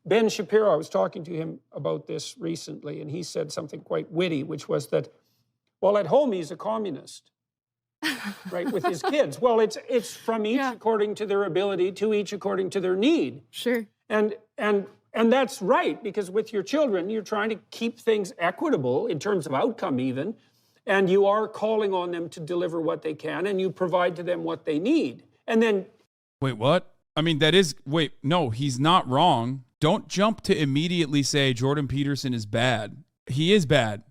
Ben Shapiro, I was talking to him about this recently, and he said something quite witty, which was that, well, at home he's a communist, right, with his kids. Well, it's from each according to their ability, to each according to their need. Sure. And that's right, because with your children, you're trying to keep things equitable in terms of outcome even, and you are calling on them to deliver what they can, and you provide to them what they need. And then... Wait, what? I mean, that is... Wait, no, he's not wrong. Don't jump to immediately say Jordan Peterson is bad. He is bad.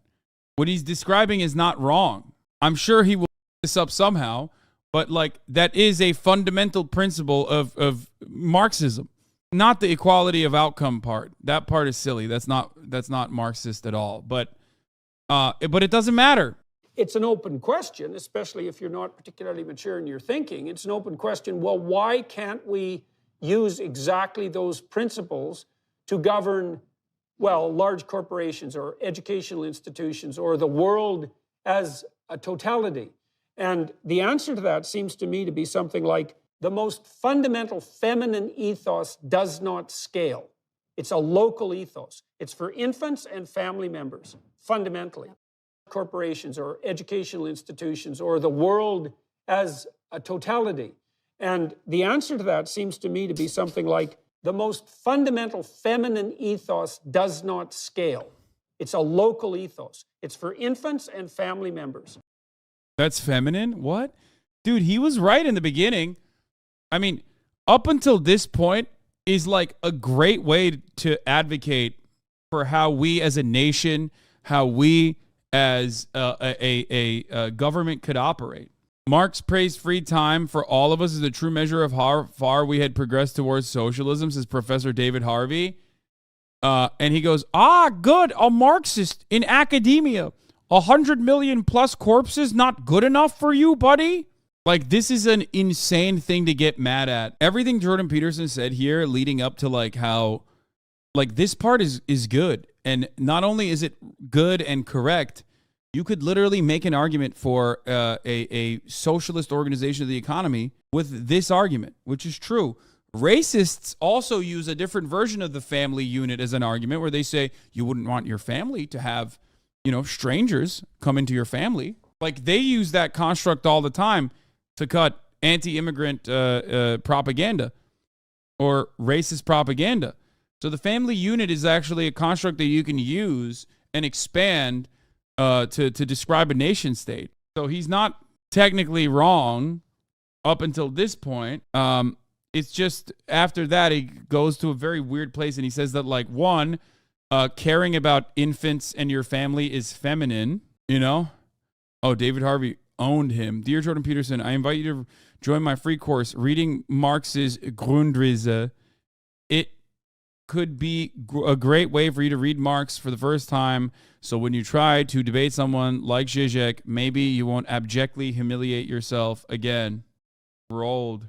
What he's describing is not wrong. I'm sure he will this up somehow, but like that is a fundamental principle of Marxism, not the equality of outcome part. That part is silly. That's not Marxist at all. But it doesn't matter. It's an open question, especially if you're not particularly mature in your thinking. It's an open question. Well, why can't we use exactly those principles to govern, well, large corporations or educational institutions or the world as a totality? And the answer to that seems to me to be something like the most fundamental feminine ethos does not scale. It's a local ethos. It's for infants and family members, fundamentally. Corporations or educational institutions or the world as a totality. And the answer to that seems to me to be something like the most fundamental feminine ethos does not scale. It's a local ethos. It's for infants and family members. That's feminine? What? Dude, he was right in the beginning. I mean, up until this point is like a great way to advocate for how we as a nation, how we as a government could operate. Marx praised free time for all of us as a true measure of how far we had progressed towards socialism, says Professor David Harvey. And he goes, good, a Marxist in academia. 100 million plus corpses not good enough for you, buddy? Like, this is an insane thing to get mad at. Everything Jordan Peterson said here leading up to like how, like this part is good. And not only is it good and correct, you could literally make an argument for a socialist organization of the economy with this argument, which is true. Racists also use a different version of the family unit as an argument where they say you wouldn't want your family to have, strangers come into your family. Like they use that construct all the time to cut anti-immigrant propaganda or racist propaganda. So the family unit is actually a construct that you can use and expand to describe a nation state. So he's not technically wrong up until this point. It's just after that, he goes to a very weird place and he says that like one, caring about infants and your family is feminine, Oh, David Harvey owned him. Dear Jordan Peterson, I invite you to join my free course, Reading Marx's Grundrisse. It could be a great way for you to read Marx for the first time. So when you try to debate someone like Zizek, maybe you won't abjectly humiliate yourself again. Rolled.